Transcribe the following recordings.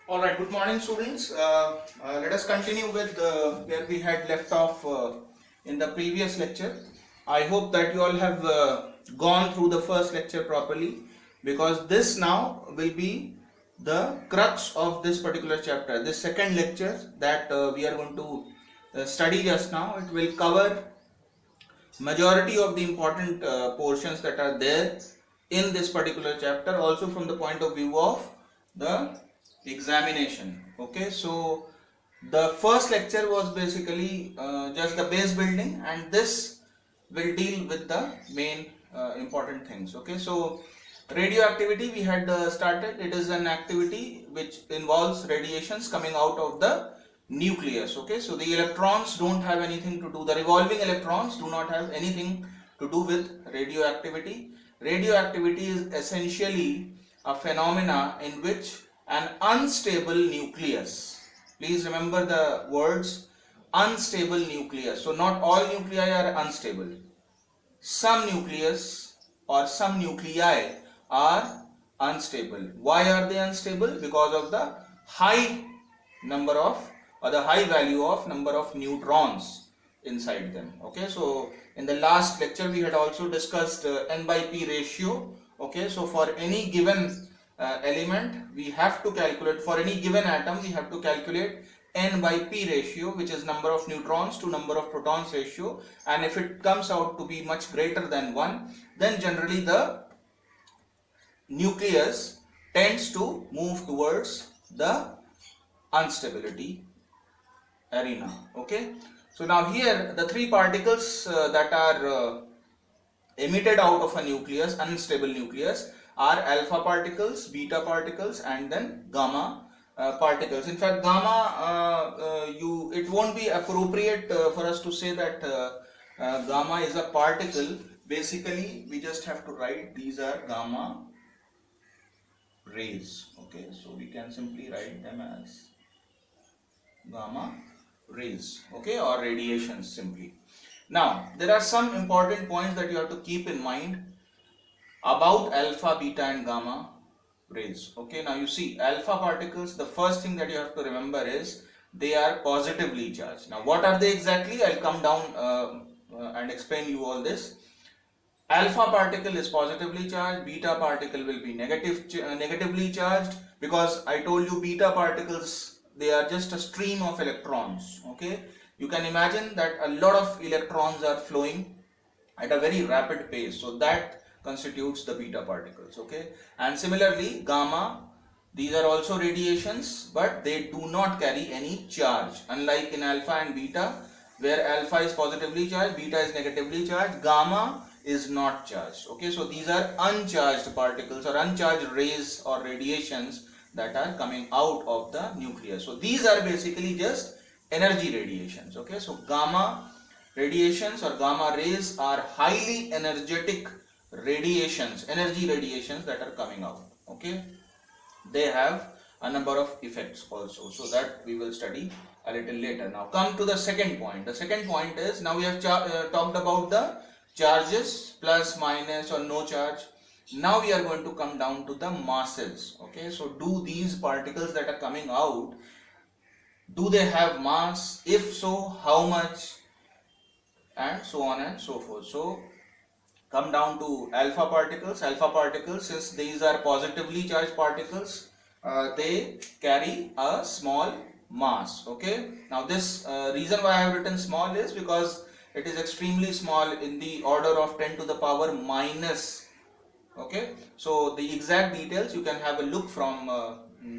All right, good morning, students. Let us continue with where we had left off in the previous lecture. I hope that you all have gone through the first lecture properly, because this now will be the crux of this particular chapter. This second lecture that we are going to study just now, it will cover majority of the important portions that are there in this particular chapter, also from the point of view of the examination. Okay, so the first lecture was basically just the base building, and this will deal with the main important things. Okay, so radioactivity we had started. It is an activity which involves radiations coming out of the nucleus. Okay, so the electrons don't have anything to do, the revolving electrons do not have anything to do with radioactivity. Radioactivity is essentially a phenomena in which an unstable nucleus, please remember the words unstable nucleus, so not all nuclei are unstable, some nucleus or some nuclei are unstable. Why are they unstable? Because of the high number of, or the high value of number of neutrons inside them. Okay, so in the last lecture we had also discussed n by p ratio. Okay, so for any given element we have to calculate, for any given atom we have to calculate n by p ratio, which is number of neutrons to number of protons ratio, and if it comes out to be much greater than 1, then generally the nucleus tends to move towards the instability arena. Okay, so now here the three particles that are emitted out of a nucleus, unstable nucleus, are alpha particles, beta particles, and then gamma particles. In fact, gamma, it won't be appropriate for us to say that gamma is a particle. Basically, we just have to write these are gamma rays. Okay, so we can simply write them as gamma rays, okay, or radiations simply. Now, there are some important points that you have to keep in mind about alpha, beta and gamma rays. Okay, now you see alpha particles, the first thing that you have to remember is they are positively charged. Now what are they exactly? I'll come down and explain you all this. Alpha particle is positively charged, beta particle will be negatively charged, because I told you beta particles, they are just a stream of electrons. Okay, you can imagine that a lot of electrons are flowing at a very rapid pace, so that constitutes the beta particles. Okay, and similarly gamma, these are also radiations, but they do not carry any charge, unlike in alpha and beta, where alpha is positively charged, beta is negatively charged, gamma is not charged. Okay, so these are uncharged particles or uncharged rays or radiations that are coming out of the nucleus. So these are basically just energy radiations. Okay, so gamma radiations or gamma rays are highly energetic radiations, energy radiations that are coming out. Okay, they have a number of effects also, so that we will study a little later. Now come to the second point. The second point is, now we have talked about the charges, plus, minus or no charge. Now we are going to come down to the masses. Okay, so do these particles that are coming out, do they have mass? If so, how much? And so on and so forth. So come down to alpha particles. Alpha particles, since these are positively charged particles, they carry a small mass. Okay, now this reason why I have written small is because it is extremely small, in the order of 10 to the power minus. Okay, so the exact details you can have a look from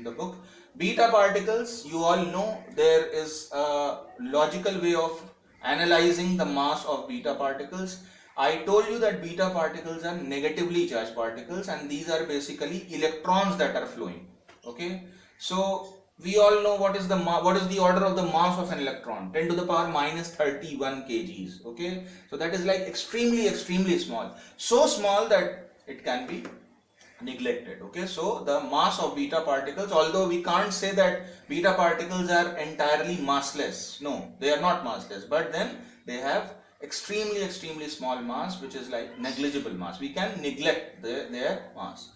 the book. Beta particles, you all know there is a logical way of analyzing the mass of beta particles. I told you that beta particles are negatively charged particles, and these are basically electrons that are flowing. Okay, so we all know what is the order of the mass of an electron, 10 to the power minus 31 kgs. Okay, so that is like extremely small, so small that it can be neglected. Okay, so the mass of beta particles, although we can't say that beta particles are entirely massless, no, they are not massless, but then they have extremely small mass, which is like negligible mass. We can neglect their mass.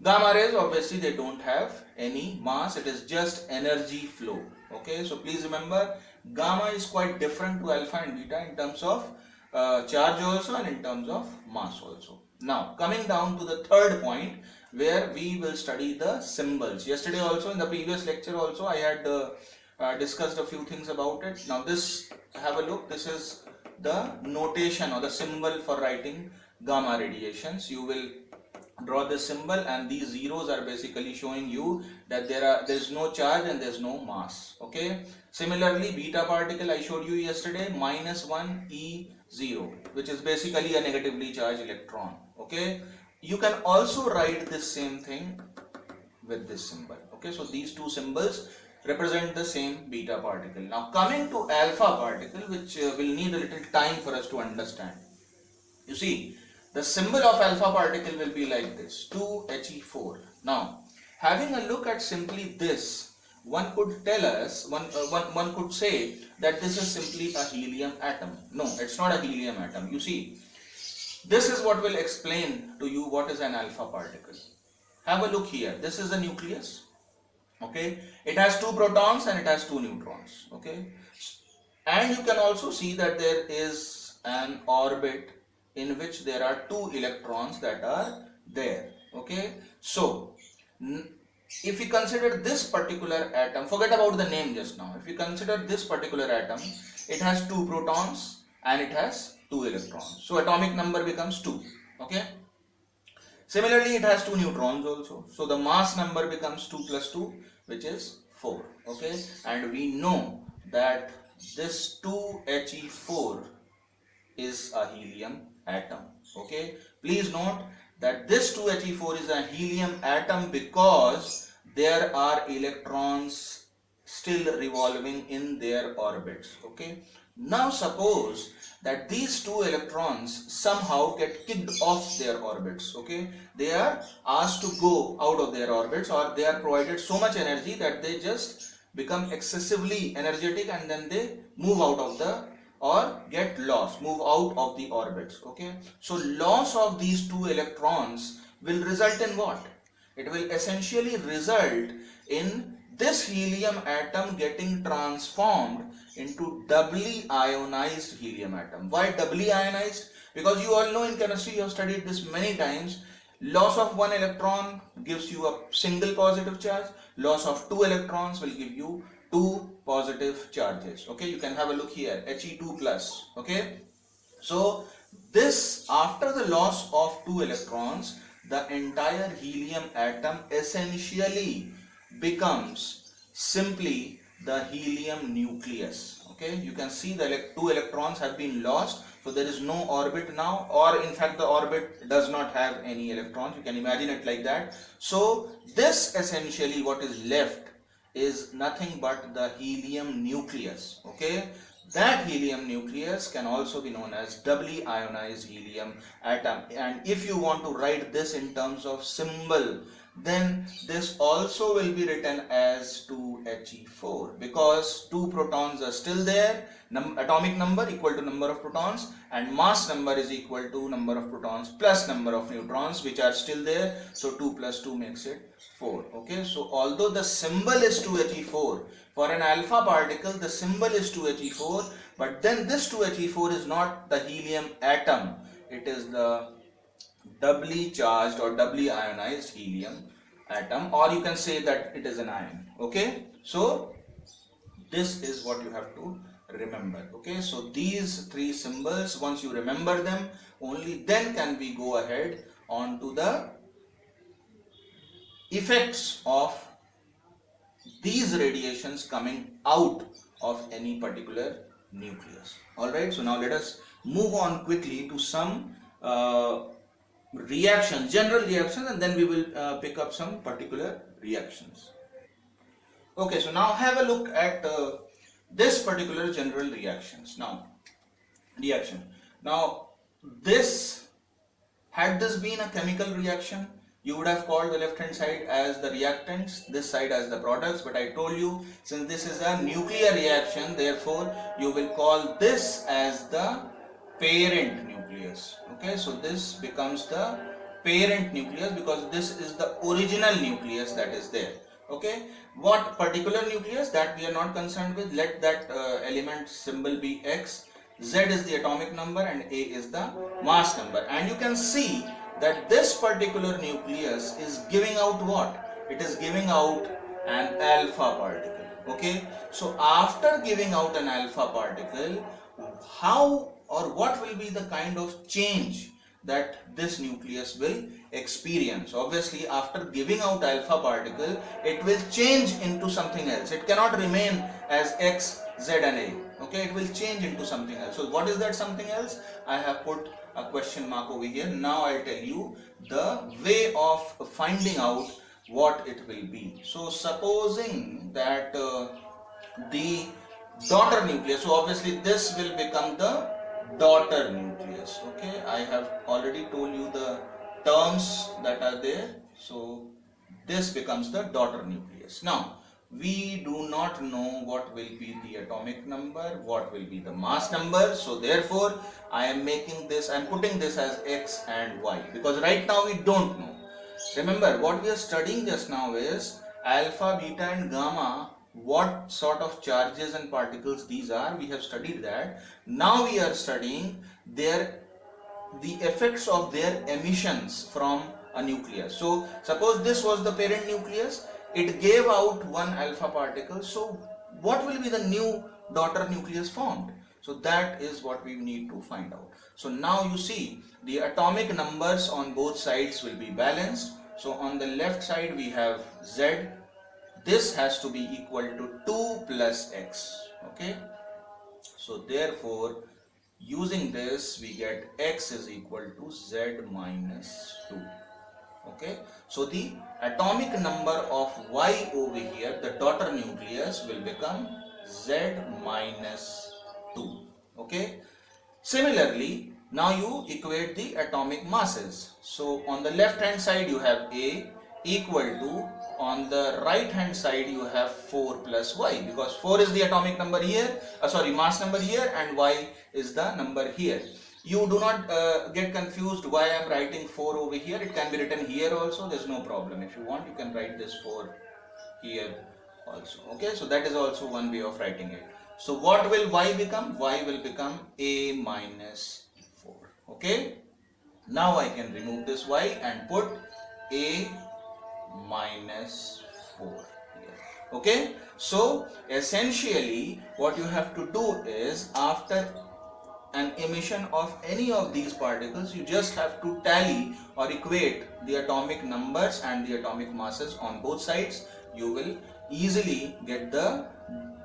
Gamma rays, obviously they don't have any mass, it is just energy flow. Okay, so please remember, gamma is quite different to alpha and beta in terms of charge also and in terms of mass also. Now coming down to the third point, where we will study the symbols. Yesterday also, in the previous lecture also, I had discussed a few things about it. Now this, have a look, this is the notation or the symbol for writing gamma radiations. You will draw this symbol, and these zeros are basically showing you that there is no charge and there is no mass. Okay, similarly beta particle I showed you yesterday, -1 E0, which is basically a negatively charged electron. Okay, you can also write this same thing with this symbol. Okay, so these two symbols represent the same beta particle. Now coming to alpha particle, which will need a little time for us to understand. You see, the symbol of alpha particle will be like this, 2He4. Now, having a look at simply this, one could tell us, one could say that this is simply a helium atom. No, it's not a helium atom. You see, this is what will explain to you what is an alpha particle. Have a look here. This is a nucleus. Okay, it has 2 protons and it has 2 neutrons. Okay, and you can also see that there is an orbit in which there are 2 electrons that are there. Okay, so if we consider this particular atom, forget about the name just now. If we consider this particular atom, it has 2 protons and it has 2 electrons. So atomic number becomes 2. Okay, similarly it has 2 neutrons also. So the mass number becomes 2 plus 2, which is 4. Okay, and we know that this 2He4 is a helium atom. Okay, please note that this 2He4 is a helium atom because there are electrons still revolving in their orbits. Okay, now suppose that these 2 electrons somehow get kicked off their orbits. Okay, they are asked to go out of their orbits, or they are provided so much energy that they just become excessively energetic and then they move out of the, or get lost, move out of the orbits. Okay, so loss of these 2 electrons will result in what? It will essentially result in this helium atom getting transformed into doubly ionized helium atom. Why doubly ionized? Because you all know in chemistry, you have studied this many times. Loss of 1 electron gives you a single positive charge. Loss of 2 electrons will give you 2 positive charges. Okay, you can have a look here, He2 plus. Okay, so this, after the loss of 2 electrons, the entire helium atom essentially becomes simply the helium nucleus. Okay, you can see the 2 electrons have been lost, so there is no orbit now, or in fact the orbit does not have any electrons. You can imagine it like that. So this essentially, what is left is nothing but the helium nucleus. Okay, that helium nucleus can also be known as doubly ionized helium atom. And if you want to write this in terms of symbol, then this also will be written as 2He4, because 2 protons are still there, atomic number equal to number of protons, and mass number is equal to number of protons plus number of neutrons, which are still there. So 2 plus 2 makes it 4. Okay, so although the symbol is 2He4, for an alpha particle the symbol is 2He4, but then this 2He4 is not the helium atom, it is the doubly charged or doubly ionized helium atom, or you can say that it is an ion. Okay, so this is what you have to remember. Okay, so these 3 symbols, once you remember them, only then can we go ahead on to the effects of these radiations coming out of any particular nucleus. Alright, so now let us move on quickly to some reactions, general reactions, and then we will pick up some particular reactions. Okay, so now have a look at this particular general reactions. Now this, had this been a chemical reaction, you would have called the left hand side as the reactants, this side as the products, but I told you, since this is a nuclear reaction, therefore you will call this as the parent nucleus. Okay, so this becomes the parent nucleus, because this is the original nucleus that is there. Okay, what particular nucleus, that we are not concerned with. Let that element symbol be X. Z is the atomic number and A is the mass number, and you can see that this particular nucleus is giving out what? It is giving out an alpha particle. Okay, so after giving out an alpha particle, how or what will be the kind of change that this nucleus will experience? Obviously, after giving out alpha particle, it will change into something else. It cannot remain as X, Z and A. Okay, it will change into something else. So what is that something else? I have put a question mark over here. Now I'll tell you the way of finding out what it will be. So supposing that the daughter nucleus, so obviously this will become the daughter nucleus. Okay, I have already told you the terms that are there. So this becomes the daughter nucleus. Now we do not know what will be the atomic number, what will be the mass number. So therefore I am making this, I am putting this as X and Y, because right now we don't know. Remember, what we are studying just now is alpha, beta and gamma, what sort of charges and particles these are. We have studied that. Now we are studying the effects of their emissions from a nucleus. So suppose this was the parent nucleus, it gave out one alpha particle. So what will be the new daughter nucleus formed? So that is what we need to find out. So now you see the atomic numbers on both sides will be balanced. So on the left side we have Z. This has to be equal to 2 plus X. Okay. So therefore, using this we get X is equal to Z minus 2. Okay, so the atomic number of Y over here, the daughter nucleus, will become Z minus 2. Okay, similarly, now you equate the atomic masses. So on the left hand side you have A equal to, on the right hand side you have 4 plus Y, because 4 is the atomic number here, mass number here, and Y is the number here. You do not get confused why I am writing 4 over here. It can be written here also, there is no problem. If you want, you can write this 4 here also. Okay, so that is also one way of writing it. So what will Y become? Y will become A minus 4. Okay, now I can remove this Y and put A minus 4 here. Okay, so essentially what you have to do is, after an emission of any of these particles, you just have to tally or equate the atomic numbers and the atomic masses on both sides. You will easily get the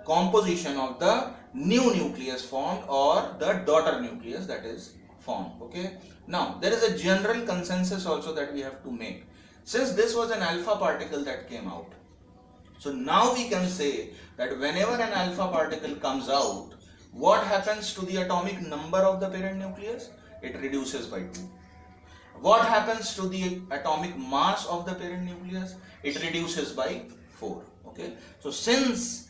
composition of the new nucleus formed or the daughter nucleus that is formed. Okay, now there is a general consensus also that we have to make. Since this was an alpha particle that came out, so now we can say that whenever an alpha particle comes out, what happens to the atomic number of the parent nucleus? It reduces by 2. What happens to the atomic mass of the parent nucleus? It reduces by 4. Okay, so since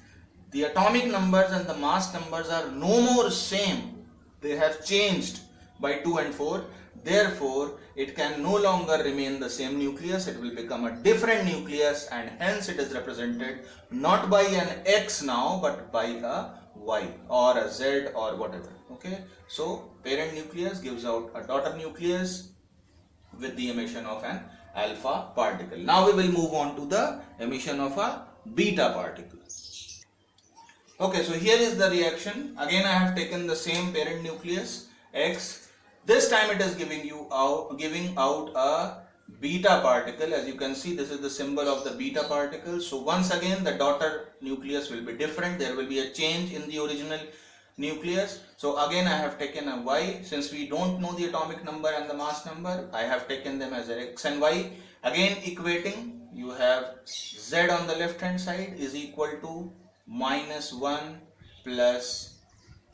the atomic numbers and the mass numbers are no more same, they have changed by 2 and 4, therefore it can no longer remain the same nucleus. It will become a different nucleus, and hence it is represented not by an X now, but by a Y or a Z or whatever. Okay, so parent nucleus gives out a daughter nucleus with the emission of an alpha particle. Now we will move on to the emission of a beta particle. Okay, so here is the reaction. Again I have taken the same parent nucleus X. This time it is giving out a beta particle. As you can see, this is the symbol of the beta particle. So once again the daughter nucleus will be different. There will be a change in the original nucleus. So again I have taken a Y. Since we don't know the atomic number and the mass number, I have taken them as X and Y. Again equating, you have Z on the left hand side is equal to minus 1 plus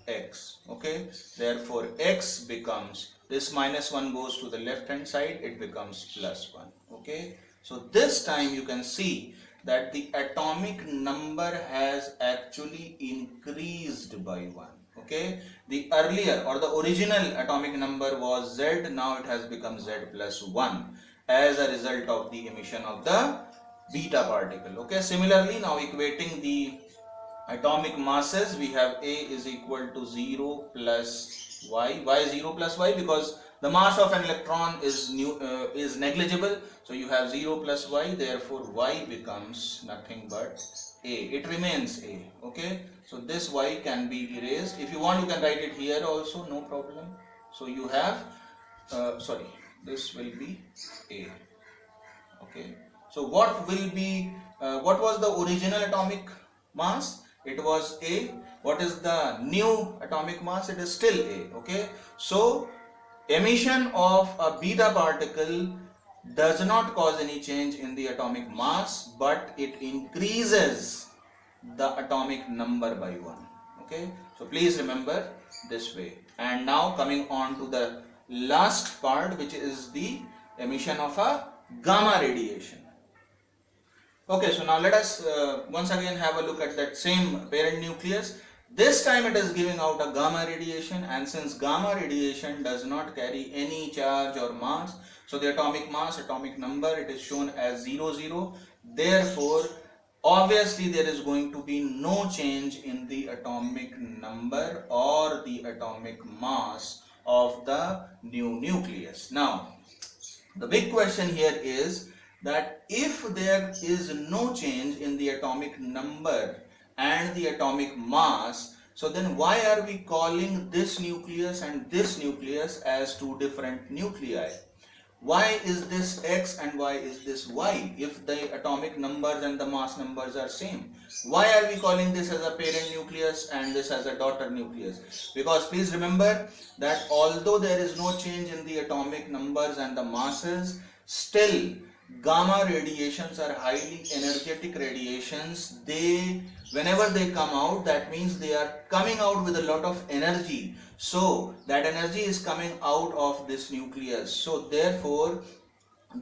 X. Okay, therefore X becomes, this minus 1 goes to the left hand side, it becomes plus 1. Okay, so this time you can see that the atomic number has actually increased by 1. Okay, the earlier or the original atomic number was Z, now it has become Z plus 1 as a result of the emission of the beta particle. Okay, similarly, now equating the atomic masses, we have A is equal to 0 plus Y. Why 0 plus Y? Because the mass of an electron is negligible, so you have 0 plus Y, therefore Y becomes nothing but A. It remains A. Okay, so this Y can be erased. If you want, you can write it here also, no problem. So you have this will be A. Okay, so what will be what was the original atomic mass? It was A. What is the new atomic mass? It is still A. Okay, so emission of a beta particle does not cause any change in the atomic mass, but it increases the atomic number by 1. Okay, so please remember this way. And now coming on to the last part, which is the emission of a gamma radiation. Okay, so now let us once again have a look at that same parent nucleus. This time it is giving out a gamma radiation, and since gamma radiation does not carry any charge or mass, so the atomic mass, atomic number, it is shown as 0, 0. Therefore, obviously there is going to be no change in the atomic number or the atomic mass of the new nucleus. Now, the big question here is that if there is no change in the atomic number and the atomic mass, so then why are we calling this nucleus and this nucleus as two different nuclei? Why is this X and why is this Y if the atomic numbers and the mass numbers are same? Why are we calling this as a parent nucleus and this as a daughter nucleus? Because please remember that although there is no change in the atomic numbers and the masses, still gamma radiations are highly energetic radiations. Whenever they come out, that means they are coming out with a lot of energy. So that energy is coming out of this nucleus. So therefore,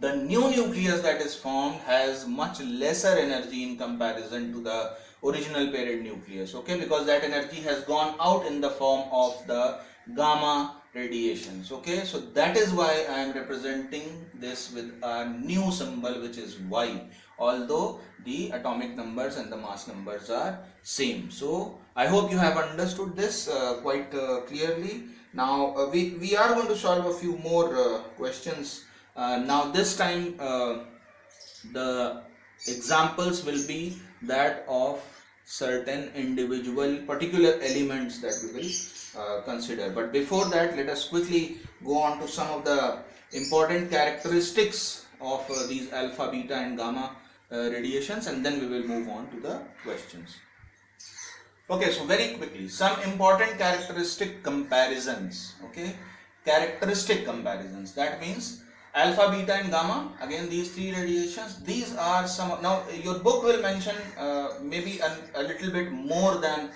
the new nucleus that is formed has much lesser energy in comparison to the original parent nucleus. Okay, because that energy has gone out in the form of the gamma radiations. Okay, so that is why I am representing this with a new symbol, which is Y, although the atomic numbers and the mass numbers are same. So I hope you have understood this quite clearly. Now we are going to solve a few more questions. Now this time the examples will be that of certain individual particular elements that we will consider. But before that, let us quickly go on to some of the important characteristics of these alpha, beta and gamma radiations, and then we will move on to the questions. Okay, so very quickly, some important characteristic comparisons. Okay, characteristic comparisons, that means alpha, beta and gamma, again these three radiations, these are some. Now your book will mention maybe a little bit more than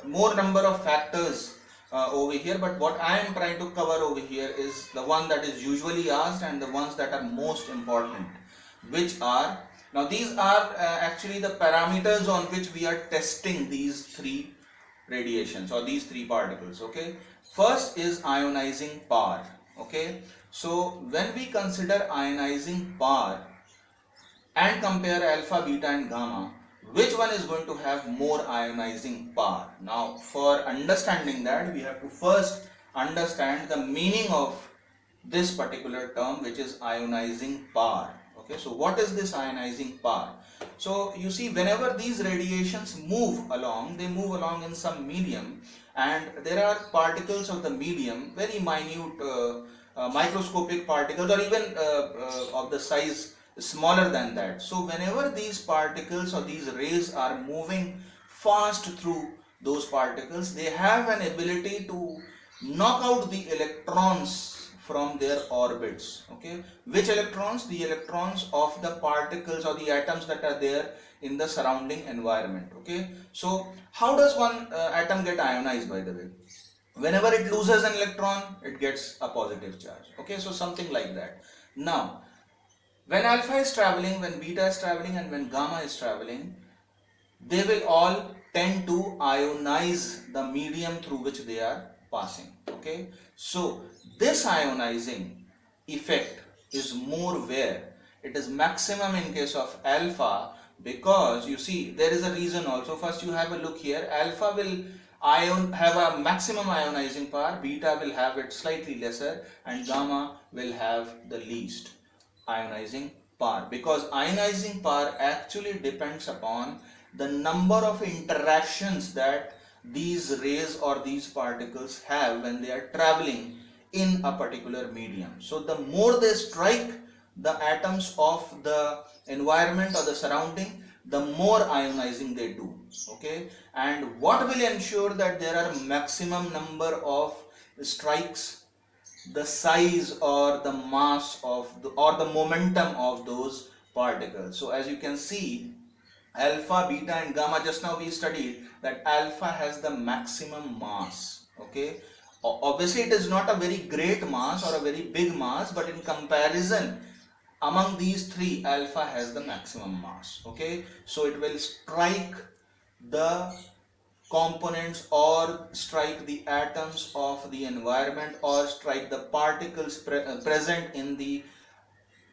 more number of factors over here, but what I am trying to cover over here is the one that is usually asked and the ones that are most important, which are, now these are actually the parameters on which we are testing these three radiations or these three particles. Okay, first is ionizing power. Okay, so when we consider ionizing power and compare alpha, beta and gamma, which one is going to have more ionizing power? Now for understanding that, we have to first understand the meaning of this particular term, which is ionizing power. Okay, so what is this ionizing power? So you see, whenever these radiations move along, they move along in some medium, and there are particles of the medium, very minute microscopic particles, or even of the size smaller than that. So whenever these particles or these rays are moving fast through those particles, they have an ability to knock out the electrons from their orbits. Okay, which electrons? The electrons of the particles or the atoms that are there in the surrounding environment. Okay, so how does one atom get ionized, by the way? Whenever it loses an electron, it gets a positive charge. Okay, so something like that. Now when alpha is traveling, when beta is traveling and when gamma is traveling, they will all tend to ionize the medium through which they are passing. Okay, so this ionizing effect is more where it is maximum in case of alpha, because you see there is a reason also. First you have a look here, alpha will have a maximum ionizing power, beta will have it slightly lesser, and gamma will have the least ionizing power, because ionizing power actually depends upon the number of interactions that these rays or these particles have when they are traveling in a particular medium. So the more they strike the atoms of the environment or the surrounding, the more ionizing they do. Okay, and what will ensure that there are maximum number of strikes? The size or the mass of or the momentum of those particles. So as you can see, alpha, beta and gamma, just now we studied that alpha has the maximum mass. Okay, obviously it is not a very great mass or a very big mass, but in comparison among these three, alpha has the maximum mass. Okay, so it will strike the components or strike the atoms of the environment or strike the particles present in the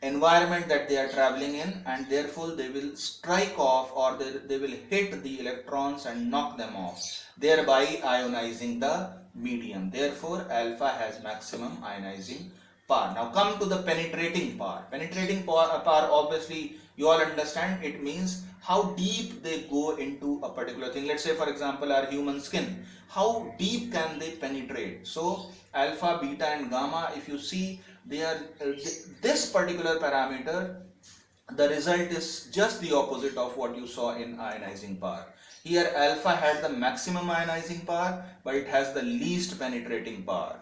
environment that they are traveling in, and therefore they will strike off, or they will hit the electrons and knock them off, thereby ionizing the medium. Therefore alpha has maximum ionizing power. Now come to the penetrating power. Penetrating power obviously you all understand, it means how deep they go into a particular thing. Let's say for example our human skin, how deep can they penetrate? So alpha, beta and gamma, if you see, they are this particular parameter, the result is just the opposite of what you saw in ionizing power. Here alpha had the maximum ionizing power, but it has the least penetrating power.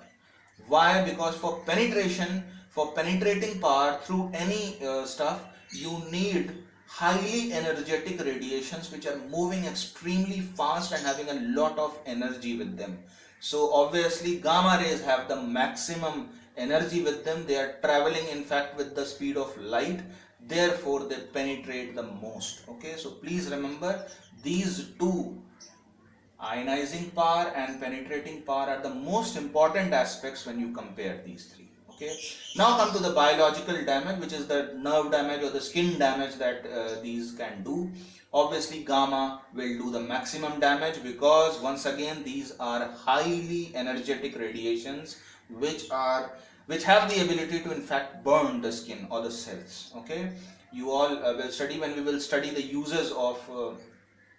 Why? Because for penetrating power through any stuff, you need highly energetic radiations which are moving extremely fast and having a lot of energy with them. So obviously gamma rays have the maximum energy with them. They are traveling in fact with the speed of light, therefore they penetrate the most. Okay, so please remember these two, ionizing power and penetrating power, are the most important aspects when you compare these three. Okay, now come to the biological damage, which is the nerve damage or the skin damage that these can do. Obviously gamma will do the maximum damage, because once again these are highly energetic radiations which have the ability to in fact burn the skin or the cells. Okay, you all will study, when we will study the uses of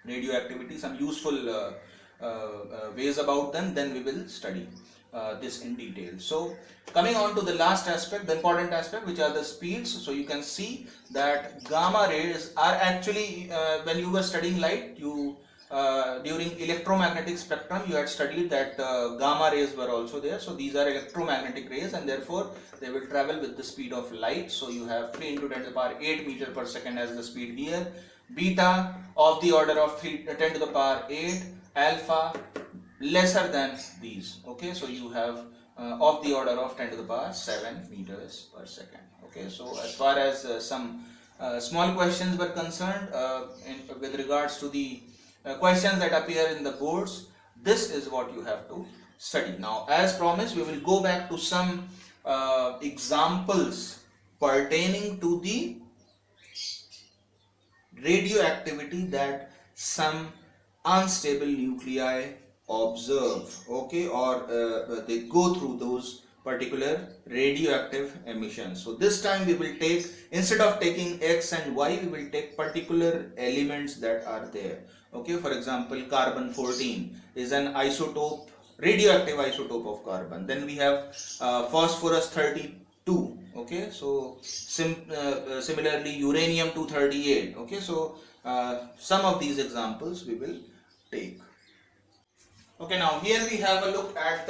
radioactivity, some useful ways about them, then we will study this in detail. So coming on to the last aspect, the important aspect, which are the speeds. So you can see that gamma rays are actually, when you were studying light, you during electromagnetic spectrum you had studied that gamma rays were also there. So these are electromagnetic rays, and therefore they will travel with the speed of light. So you have 3 into 10 to the power 8 meter per second as the speed here. Beta of the order of 10 to the power 8, alpha lesser than these. Okay, so you have of the order of 10 to the power 7 meters per second. Okay, so as far as some small questions were concerned with regards to the questions that appear in the boards, this is what you have to study. Now as promised, we will go back to some examples pertaining to the radioactivity that some unstable nuclei observe. Okay, or they go through those particular radioactive emissions. So this time we will take, instead of taking X and Y, we will take particular elements that are there. Okay, for example, carbon 14 is an isotope, radioactive isotope of carbon. Then we have phosphorus 32. Okay, so similarly uranium 238. Okay, so some of these examples we will take. Okay, now here we have a look at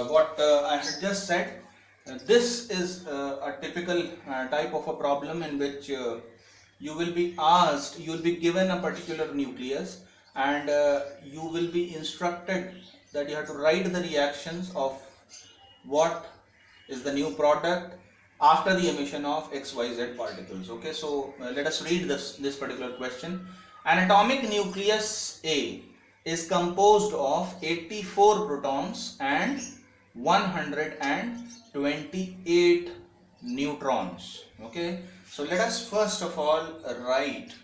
what I had just said. This is a typical type of a problem in which you will be asked, you will be given a particular nucleus, and you will be instructed that you have to write the reactions of what is the new product after the emission of XYZ particles. Okay, so let us read this particular question. An atomic nucleus A is composed of 84 protons and 128 neutrons. Okay, so let us first of all write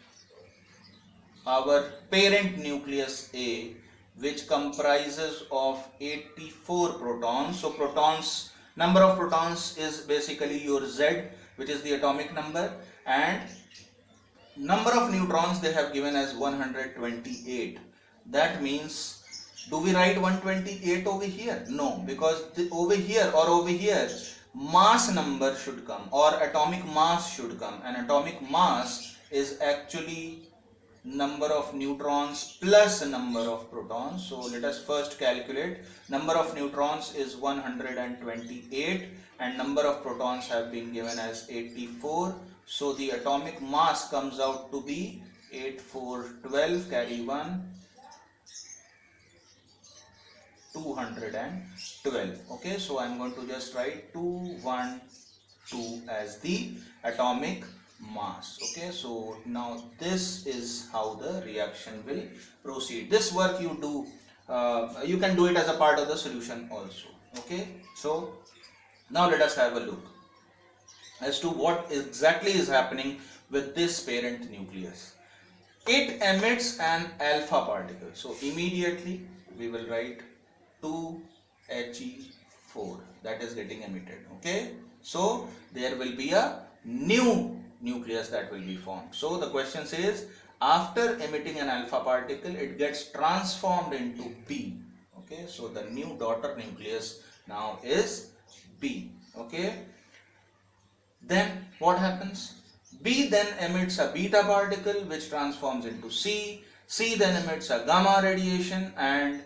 our parent nucleus A, which comprises of 84 protons. So protons, number of protons is basically your Z, which is the atomic number, and number of neutrons they have given as 128. That means, do we write 128 over here? No, because over here or over here mass number should come, or atomic mass should come, and atomic mass is actually number of neutrons plus number of protons. So let us first calculate. Number of neutrons is 128 and number of protons have been given as 84. So the atomic mass comes out to be 8412, carry 1, 212. Okay, so I am going to just write 212 as the atomic mass. Okay, so now this is how the reaction will proceed. This work you do, you can do it as a part of the solution also. Okay, so now let us have a look as to what exactly is happening with this parent nucleus. It emits an alpha particle. So immediately we will write 2He4, that is getting emitted. Okay, so there will be a new nucleus that will be formed. So the question says, after emitting an alpha particle, it gets transformed into B. Okay, so the new daughter nucleus now is B. Okay, then what happens? B then emits a beta particle which transforms into C. C then emits a gamma radiation and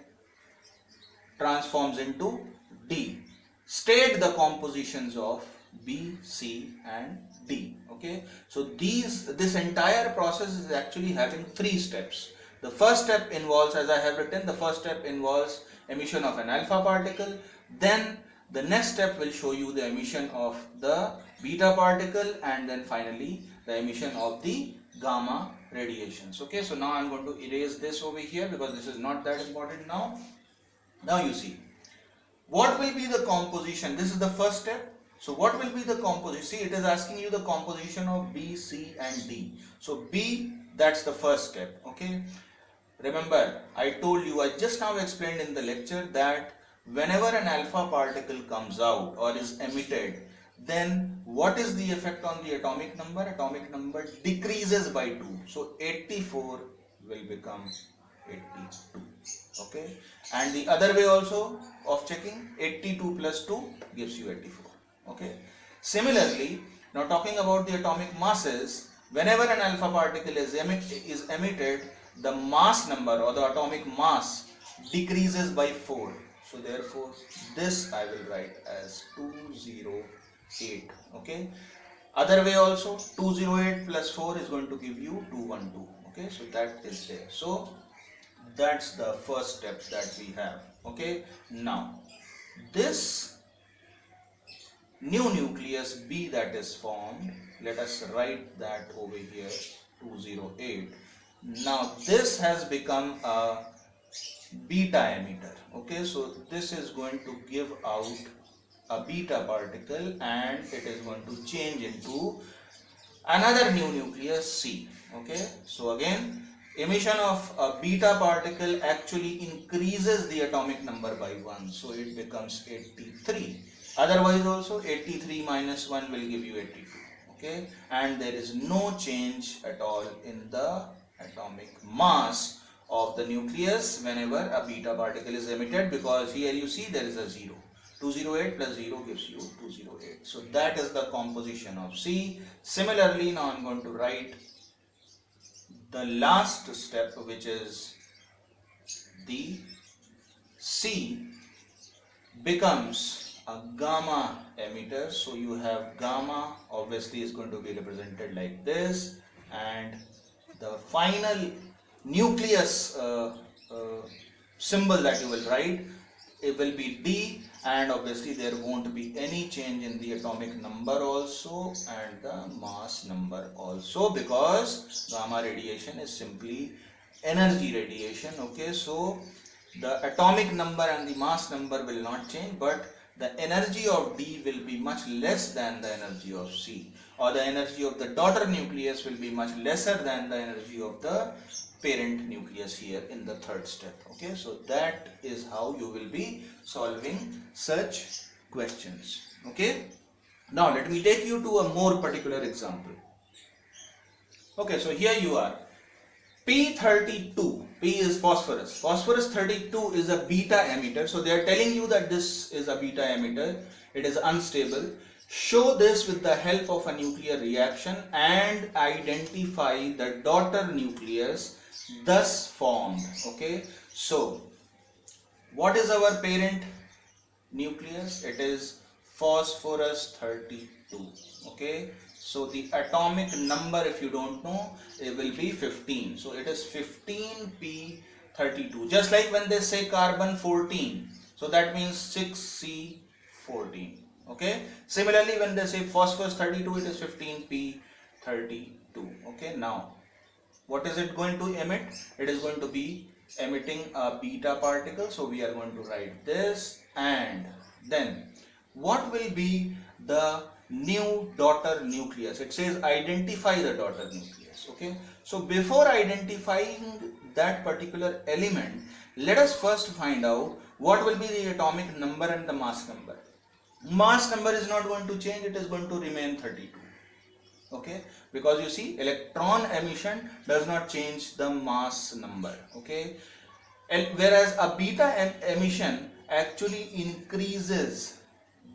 transforms into D. State the compositions of B, C and D. Okay, so this entire process is actually having 3 steps. The first step involves, as I have written, the first step involves emission of an alpha particle. Then the next step will show you the emission of the beta particle, and then finally the emission of the gamma radiations. Okay, so now I am going to erase this over here because this is not that important now. Now you see, what will be the composition? This is the first step. So what will be the composition? See, it is asking you the composition of B, C and D. So B, that's the first step. Okay, remember I told you, I just now explained in the lecture that whenever an alpha particle comes out or is emitted, then what is the effect on the atomic number? Atomic number decreases by 2. So 84 will become 82. Okay, and the other way also of checking, 82 plus 2 gives you 84. Okay, similarly, now talking about the atomic masses, whenever an alpha particle is emitted, the mass number or the atomic mass decreases by 4. So therefore this I will write as 208. Okay, other way also, 208 plus 4 is going to give you 212. Okay, so that is there. So that's the first step that we have. Okay, now this new nucleus B that is formed, let us write that over here, 208. Now this has become a beta emitter. Okay, so this is going to give out a beta particle and it is going to change into another new nucleus C. Okay, so again, emission of a beta particle actually increases the atomic number by 1, so it becomes 83. Otherwise also 83 minus 1 will give you 82. Okay, and there is no change at all in the atomic mass of the nucleus whenever a beta particle is emitted, because here you see there is a 0. 208 plus 0 gives you 208. So that is the composition of C. Similarly, now I am going to write the last step, which is the C becomes a gamma emitter. So you have gamma obviously is going to be represented like this, and the final nucleus symbol that you will write, it will be D, and obviously there won't be any change in the atomic number also and the mass number also, because gamma radiation is simply energy radiation. Okay, so the atomic number and the mass number will not change, but the energy of D will be much less than the energy of C, or the energy of the daughter nucleus will be much lesser than the energy of the parent nucleus here in the third step. Okay, so that is how you will be solving such questions. Okay, now let me take you to a more particular example. Okay, so here you are. P32, P is phosphorus. Phosphorus 32 is a beta emitter. So they are telling you that this is a beta emitter. It is unstable. Show this with the help of a nuclear reaction and identify the daughter nucleus thus formed. Okay, so what is our parent nucleus? It is phosphorus 32. Okay, so the atomic number, if you don't know, it will be 15. So it is 15p32. Just like when they say carbon 14, so that means 6c14. Okay, similarly when they say phosphorus 32, it is 15p32. Okay, now what is it going to emit? It is going to be emitting a beta particle. So we are going to write this, and then what will be the new daughter nucleus? It says identify the daughter nucleus. Okay, so before identifying that particular element, let us first find out what will be the atomic number and the mass number. Mass number is not going to change, it is going to remain 32. Okay, because you see electron emission does not change the mass number. Okay, and whereas a beta emission actually increases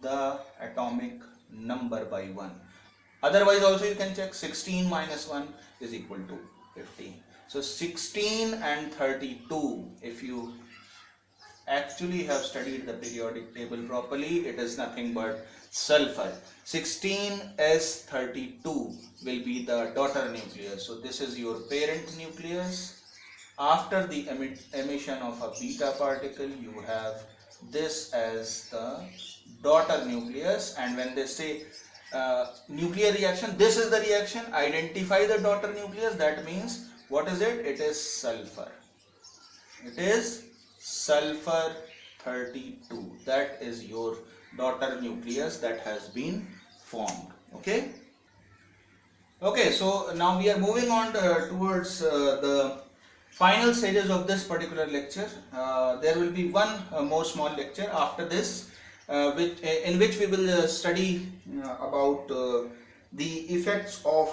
the atomic number by 1. Otherwise also you can check 16 minus 1 is equal to 15. So 16 and 32, if you actually have studied the periodic table properly, it is nothing but sulfur. 16s32 will be the daughter nucleus. So this is your parent nucleus. After the emission of a beta particle, you have this as the daughter nucleus, and when they say nuclear reaction, this is the reaction, identify the daughter nucleus. That means what is it? It is sulfur. It is sulfur 32. That is your daughter nucleus that has been formed. Okay. Okay, so now we are moving on towards the final stages of this particular lecture. There will be one more small lecture after this, in which we will study about the effects of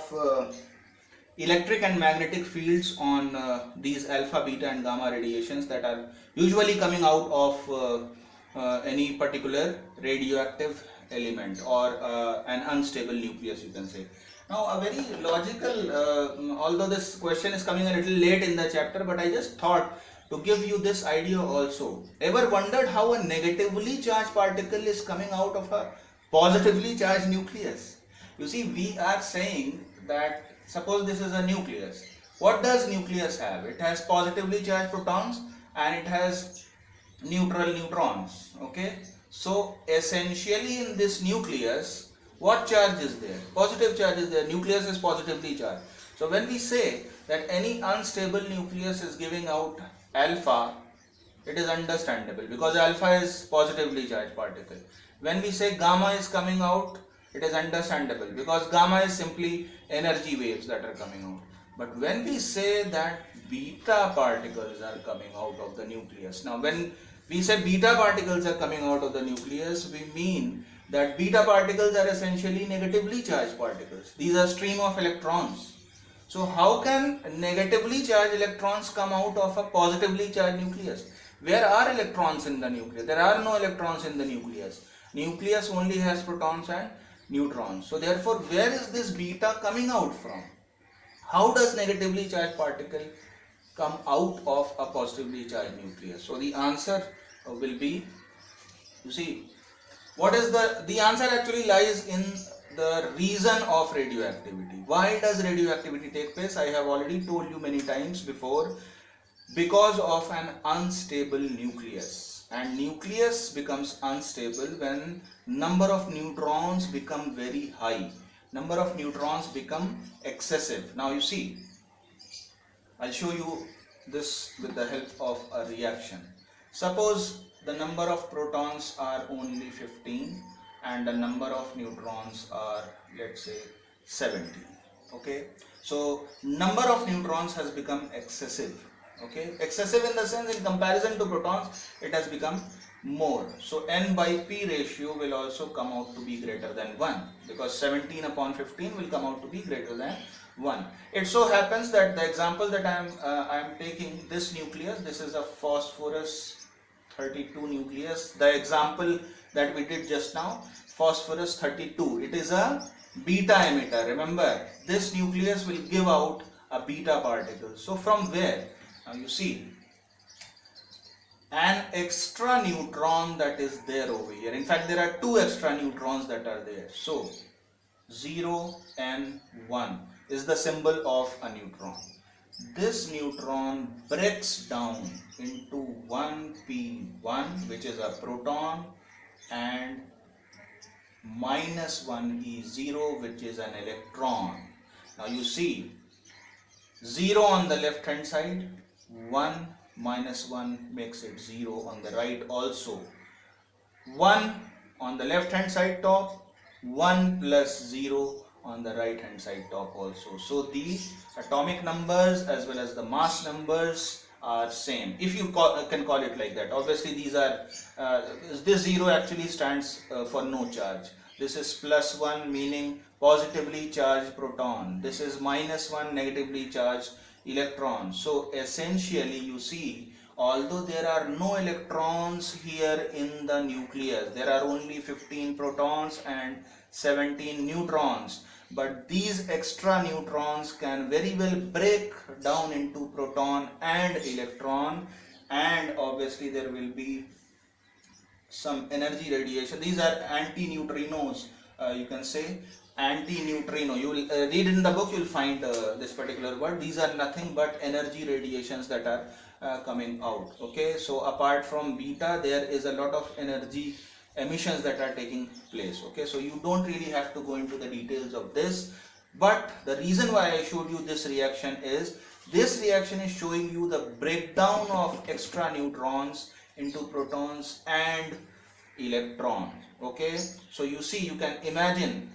electric and magnetic fields on these alpha, beta and gamma radiations that are usually coming out of any particular radioactive element or an unstable nucleus, you can say. Now a very logical, although this question is coming a little late in the chapter, but I just thought to give you this idea also. Ever wondered how a negatively charged particle is coming out of a positively charged nucleus? You see, we are saying that suppose this is a nucleus. What does nucleus have? It has positively charged protons and it has neutral neutrons. Okay, so essentially in this nucleus, what charge is there? Positive charge is there. Nucleus is positively charged. So when we say that any unstable nucleus is giving out alpha, it is understandable because alpha is positively charged particle. When we say gamma is coming out, it is understandable because gamma is simply energy waves that are coming out. But when we say that beta particles are coming out of the nucleus, now when we say beta particles are coming out of the nucleus, we mean that beta particles are essentially negatively charged particles. These are stream of electrons. So how can negatively charged electrons come out of a positively charged nucleus? Where are electrons in the nucleus? There are no electrons in the nucleus. Nucleus only has protons and neutrons. So therefore, where is this beta coming out from? How does negatively charged particle come out of a positively charged nucleus? So the answer will be, you see, what is the answer actually lies in the reason of radioactivity. Why does radioactivity take place? I have already told you many times before, because of an unstable nucleus. and nucleus becomes unstable when number of neutrons become very high. Number of neutrons become excessive. Now you see, I'll show you this with the help of a reaction. Suppose the number of protons are only 15 and the number of neutrons are, let's say, 17. Okay, so number of neutrons has become excessive. Okay, excessive in the sense, in comparison to protons, it has become more. So n by p ratio will also come out to be greater than 1, because 17 upon 15 will come out to be greater than 1. It so happens that the example that I am taking, this nucleus, this is a phosphorus 32 nucleus. The example that we did just now, phosphorus 32, it is a beta emitter. Remember, this nucleus will give out a beta particle. So from where? Now you see, an extra neutron that is there over here. In fact, there are two extra neutrons that are there. So 0 and 1 is the symbol of a neutron. This neutron breaks down into 1p1, which is a proton, and minus 1e0, which is an electron. Now you see, 0 on the left hand side, 1 minus 1 makes it 0 on the right also. 1 on the left hand side top, 1 plus 0 on the right hand side top also. So the atomic numbers as well as the mass numbers are same, if you can call it like that. Obviously these are, this 0 actually stands for no charge. This is plus 1 meaning positively charged proton. This is minus 1 negatively charged electron. So essentially you see, although there are no electrons here in the nucleus, there are only 15 protons and 17 neutrons, but these extra neutrons can very well break down into proton and electron, and obviously there will be some energy radiation. These are anti-neutrinos, you can say anti-neutrino. You will read in the book, you will find this particular word. These are nothing but energy radiations that are coming out. Okay, so apart from beta, there is a lot of energy emissions that are taking place. Okay, so you don't really have to go into the details of this, but the reason why I showed you this reaction is, this reaction is showing you the breakdown of extra neutrons into protons and electrons. Okay, so you see, you can imagine,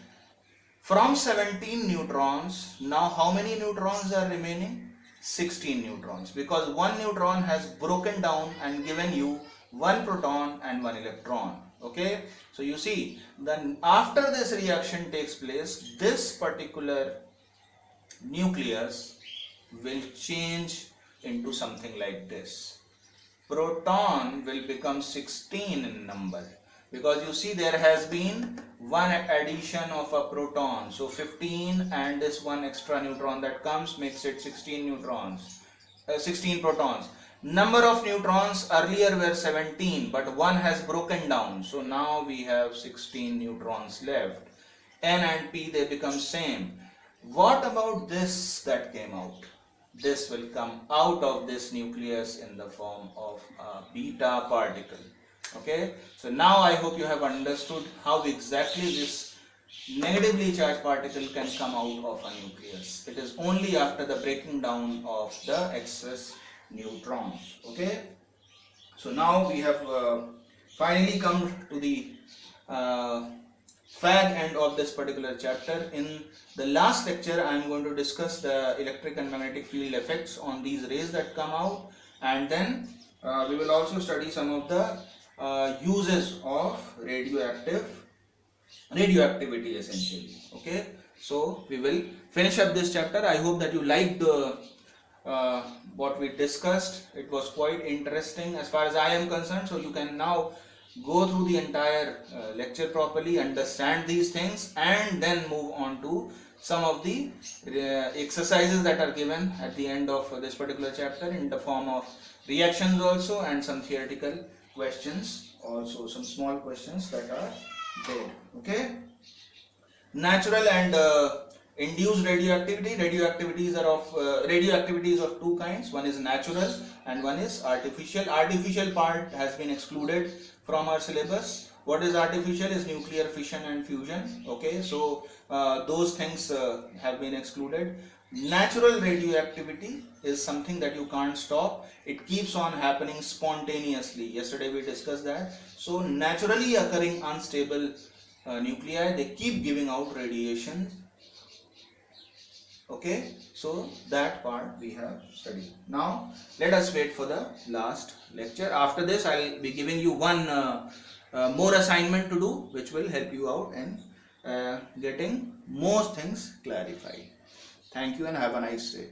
from 17 neutrons, now how many neutrons are remaining? 16 neutrons, because one neutron has broken down and given you one proton and one electron. Okay, so you see, then after this reaction takes place, this particular nucleus will change into something like this. Proton will become 16 in number, because you see there has been one addition of a proton. So 15 and this one extra neutron that comes makes it 16 neutrons, 16 protons. Number of neutrons earlier were 17, but one has broken down. So now we have 16 neutrons left. N and P, they become same. What about this that came out? This will come out of this nucleus in the form of a beta particle. Okay, so now I hope you have understood how exactly this negatively charged particle can come out of a nucleus. It is only after the breaking down of the excess neutrons. Okay, so now we have finally come to the fag end of this particular chapter. In the last lecture, I am going to discuss the electric and magnetic field effects on these rays that come out, and then we will also study some of the uses of radioactivity essentially. Okay, so we will finish up this chapter. I hope that you liked what we discussed. It was quite interesting as far as I am concerned. So you can now go through the entire lecture properly, understand these things, and then move on to some of the exercises that are given at the end of this particular chapter in the form of reactions also, and some theoretical questions also, some small questions that are there. Okay, natural and Induced radioactivity. Radioactivity is of two kinds. One is natural and one is artificial. Artificial part has been excluded from our syllabus. What is artificial is nuclear fission and fusion. Okay, so those things have been excluded. Natural radioactivity is something that you can't stop. It keeps on happening spontaneously. Yesterday we discussed that. So naturally occurring unstable nuclei, they keep giving out radiation. Okay, so that part we have studied. Now let us wait for the last lecture. After this I'll be giving you one more assignment to do, which will help you out in getting most things clarified. Thank you and have a nice day.